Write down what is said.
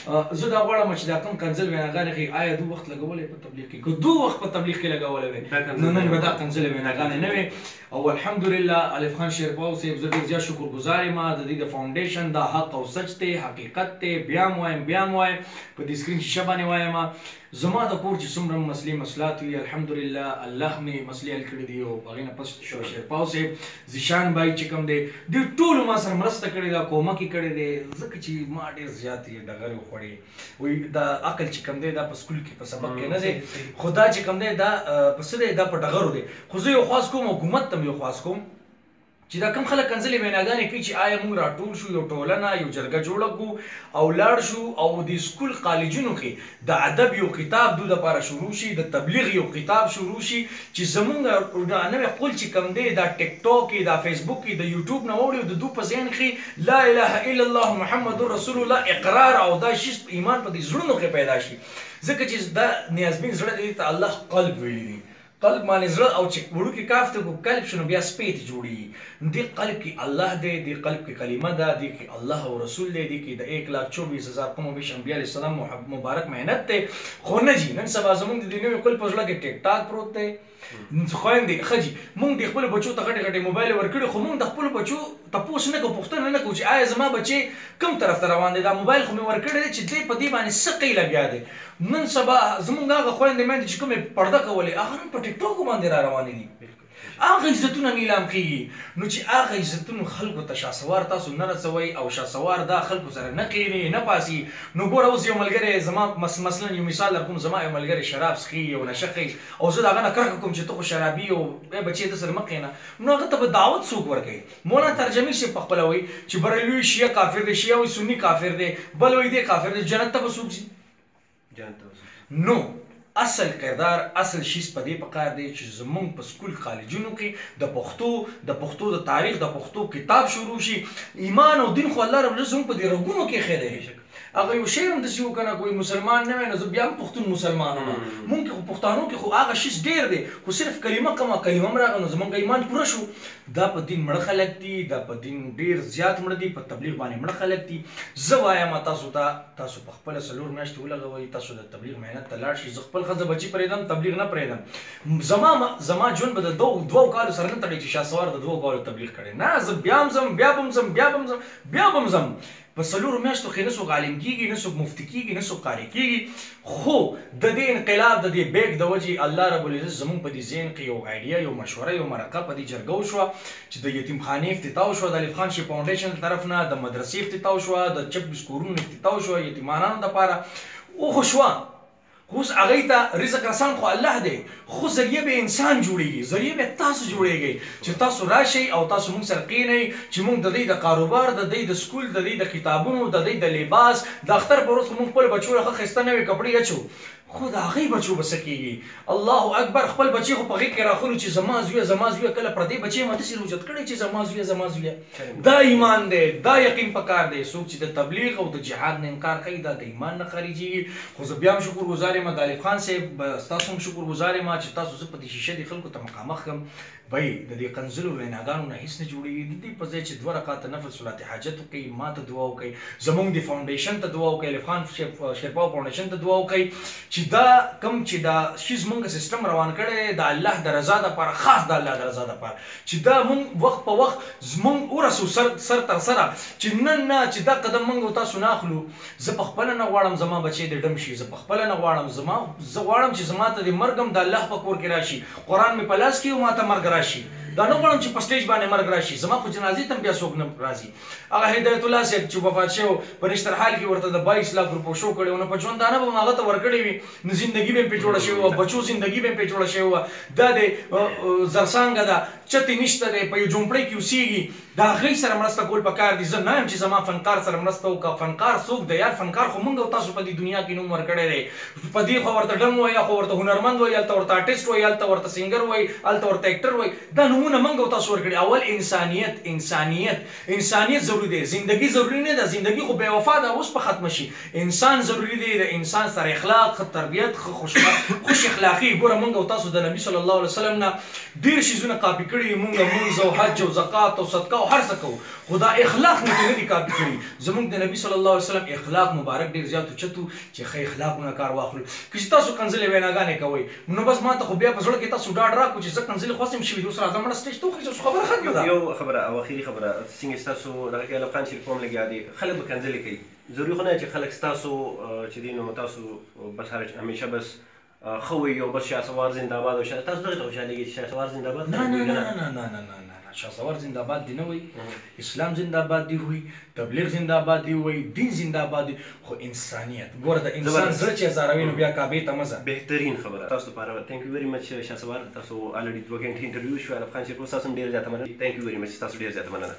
زه دا غواړم چې دا کوم کنزل ویناګانې ښې آیا دو وخت لګولی په تبلیغ کې که دو وخت په تبلیغ کې لګولی وی نو نن به دا کنزل ویناګانې نه وي او الحمدلله الف خان شیرپاو صاحب زه ډېر زیات شکرګزار یم د دې د فاونډیشن دا حق او سچ دی حقیقت دی بیا م وایم په دې سکرین شیشه باندې وایم زما د کور چې څومره مسلې مسلات وي الحمدلله الله مې مسلې حل کړي دي او هغې نه پس شیرپاو صاحب زیشان بای چې کوم دی دوی ټولو ما سره مرسته کړې ده کومک یې کړی دی ځکه چې ما ډېر زیات یې ډغرې وخوړې وایي دا عقل چې کوم دی دا په سکول کې په سبق کې نه دی خو دا چې کوم دی دا په څه دی دا په ډغرو دی خو زه یو خواست کوم حکومت ته مې یو خواست کوم چې دا کوم خلک کنځلې ویناګانې کوي چې آیا موږ راټول شو یو ټولنه یو جرګه جوړه کړو او لاړ شو او د سکول کالجونو کې د ادب یو کتاب دو دپاره شروع شي د تبلیغ یو کتاب شروع شي چې زمونږ نوی قول چې کوم دی دا ټیک ټاک کې دا فیسبوک کې د یوټیوب نه واوړي د دو په ذهن کې لا اله الا الله محمد رسول الله اقرار او دا شی ایمان په دې زړونو کې پیدا شي ځکه چې دا نیازبین زړه دی ته الله قلب ویلی دی قلب باندې زړه او چې وړوکی کاف ته قلب شنو بیا سپیت جوړي دې قلب کې الله دی دې قلب کې کلمه ده دې کې الله او رسول دی دې کې د 1,24,000 قوم او انبیاء علیه السلام مبارک مهنت ته خو نه جی نن سبا زمونږ د دې نوې قلب په زړه کې ټیک ټاک پروت دی خویندې ښځې مونږ د خپلو بچو ته غټې غټې موبایل ورکړي خو مونږ د خپلو بچو تپوس نه کوو پوښتنه نه کوو چې آیا زما بچې کوم طرف ته روان دی دا موبایل خو مې ورکړی دی چې دی په دې باندې څه قی لګیا دی نن سبا زمونږ هغه خویندې میندې چې کومې پرده کولې هغه نن په ټیک ټاکو باندې را روانې دي هغه عزتونه نیلام کیږي نو چې هغه عزتونه خلکو ته شاسوار تاسو نه رسوئ او شاسوار دا خلکو سره نه قیني نه پاسي نو ګوره اوس یو ملګری زما مثلا یو مثال درکوم زما یو ملګری شراب څښي یو نشه کوي او زه د هغه نه کرکه کوم چې ته خو شرابي او بچې ده سره مه کښېنه نو هغه ته به دعوت څوک ورکوي مولانا ترجمي صاحب پخپله وایي چې بریلوي شیعه کافر دی شیعه وایي سني کافر دی بل وایي دی کافر دی جنت ته به څوک ځي نو اصل کردار اصل شیز په دې پکار دی چې زمونږ په سکول کالجونو کې د پښتو د تاریخ د پښتو کتاب شروع شي ایمان او دین خو الله رب العزت زموږ په دې رګونو کې ایښی دی هغه یو شی هم داسې وکړه کوئی مسلمان نه وی نو زه بیا هم پښتون مسلمان وم مونږ کې خو پښتانو کې خو هغه شیز ډېر دی خو صرف کلمه کمه کلمه هم راغله نو زمونږ ایمان پوره شو دا په دین مړه خلک دي دا په دین ډېر زیات مړه دي په تبلیغ باندې مړه خلک دي زه وایم تاسو ته تاسو په خپله 4 میاشتې ولګوئ تاسو د تبلیغ محنت ته لاړ شئ زه خپل ښځه بچي پرېږدم تبلیغ نه پرېږدم زما ژوند به د 2 کالو سره نه تړي چې شاسوار د 2 کالو تبلیغ کړی نه زه بیا هم ځم بیا به هم ځم بیا به هم ځم په 4 میاشتو کې نه څوک عالم کېږي نه څوک مفتي کېږي نه څوک قاري کېږي خو د دې انقلاب د دې بیک د وجې الله رب العزت زمونږ په دې ذهن کې یو آیډیا یو مشوره یو مرکه په دې جرګه وشوه چې د یتیمخانې افتتاح وشوه د الف خان شي فاونډیشن طرف نه د مدرسې افتتاح وشوه د 26 کورونو افتتاح وشوه یتیمانانو دپاره وخو شوه خو اوس هغې ته رزق رسان خو الله دی خو ذریعه به انسان جوړېږي ذریعه به تاسو جوړېږئ چې تاسو راشئ او تاسو موږ سره کښېنئ چې موږ د دوی د کاروبار د دوی د سکول د دوی د کتابونو د دوی د لباس د اختر په ورځ خو موږ خپل بچو له ښه ښایسته نوې کپړې اچو خو د هغې بچو به څه کېږي الله اکبر خپل بچې خو په غېږ کې راخلو چې زما زویه کله پردی بچې ما داسې روجت کړی چې زما زویه دا ایمان دی دا یقین پکار دی څوک چې د تبلیغ او د جهاد نه انکار کوي دا د ایمان نه خارجېږي خو زه بیا هم شکرګزار یم د الف خان صاحب ستاسو هم شکرګزار یم چې تاسو زه په دې شیشه دې خلکو ته مخامخ کړم بھائی د دې کنځلو ویناګانو نه هیڅ نه جوړېږي د دې په ځای چې 2 رکعاته نفل صلات حاجت وکړئ ما ته دعا وکړئ زمونږ د فاونډیشن ته دعا وکړئ الف خان شیرپاو فاونډیشن ته دعا وکړئ چې دا کوم چې دا شیز مونږ سیستم روان کړی د الله د رضا دپاره خاص د الله د رضا دپاره چې دا مونږ وخت په وخت زمونږ ورسو سر تر سره چې نن نه چې دا قدم مونږ تاسو نه اخلو زه پخپله نه غواړم زما بچې د ډم شي زه پخپله نه غواړم زه غواړم چې زما ته د مرګ هم د الله په کور کې راشي قرآن مې په لاس کې او ما ته مرګ راشي دا نه غواړم چې په سټیج باندې مرګ راشي زما خو جنازې ته هم بیا څوک نه راځي هغه هدایت الله صاحب چې وفات شوی په نشترحال کې ورته د 22 لک روپو شو کړی و نو په ژوندانه به هغه ته ورکړې وي نو زندګي به یې پرې جوړه شوې وه بچو زندګي به یې پرې جوړه شوې وه دا د زرڅانګه ده چتې نشته دی په یو جومپړۍ کې اوسېږي د هغې سره مرسته کول پکار دي زه نه یم چې زما فنکار سره مرسته وکړه فنکار څوک دی یار فنکار خو موږ او تاسو په دې دنیا کې نوم ورکړی دی په دې خو ورته ډم وایي خو ورته هنرمند وایي هلته ورته آرټسټ وایي هلته ورته سینګر وایي هلته ورته اکټر وایي دا نومونه نمونه منګ او تاسو ورکړي. اول انسانیت ضروری دی. زندگی ضروری نه ده. زندگی خو بے وفا ده، اوس په ختم شي. انسان ضروری دی. د انسان سره اخلاق، تربیت، خوش اخلاقی. ګوره منګ او تاسو د نبی صلی الله علیه وسلم نه ډیر شیزونه کاپی کړي. مونږ او حج او زکات او صدقه او هر څه کوو، خدا اخلاق نه دي کاپی کړي. زمونږ د نبی صلی الله علیه وسلم اخلاق مبارک ډیر زیات اوچتو چې ښه اخلاقونه کار واخلو. که تاسو کنځلې ویناګانې کوئ نو بس ما ته خو بیا په زړه کې تاسو ډاډ راکړو چې زه کنځلې خو هسې م شوي دي. اوس راځه مړه سټیج ته وخېږه، خبره ختمه ده. یو خبره او اخري خبره څنګه ستاسو دغه کې ایوب خان شریف هم لګیا دي، خلک به کنځلې کوي. ضروري خو نه چې خلک ستاسو چې دي نو تاسو بس همیشه بس ښه وایي او بس شهسوار زنده باد او تاسو دغې ته خوشحالېږئ چې شهسوار زنده باد؟ نه شهسوار زنده باد دی نه وایي، اسلام زنده باد دی وایي، تبلیغ زنده باد دی وایي، دین زنده باد دی، خو انسانیت. ګوره د انسان زړه چې ازاروي نو بیا کعبې ته مه ځه. بهترین خبره تاسو لپاره. تھینک یو ویری مچ شهسوار. تاسو الریډي 2 غنټې انټرویو شو. ایوب خان شریف تاسو هم ډېر زیاته مننه. تھینک یو ویری مچ، تاسو ډېر زیاته مننه.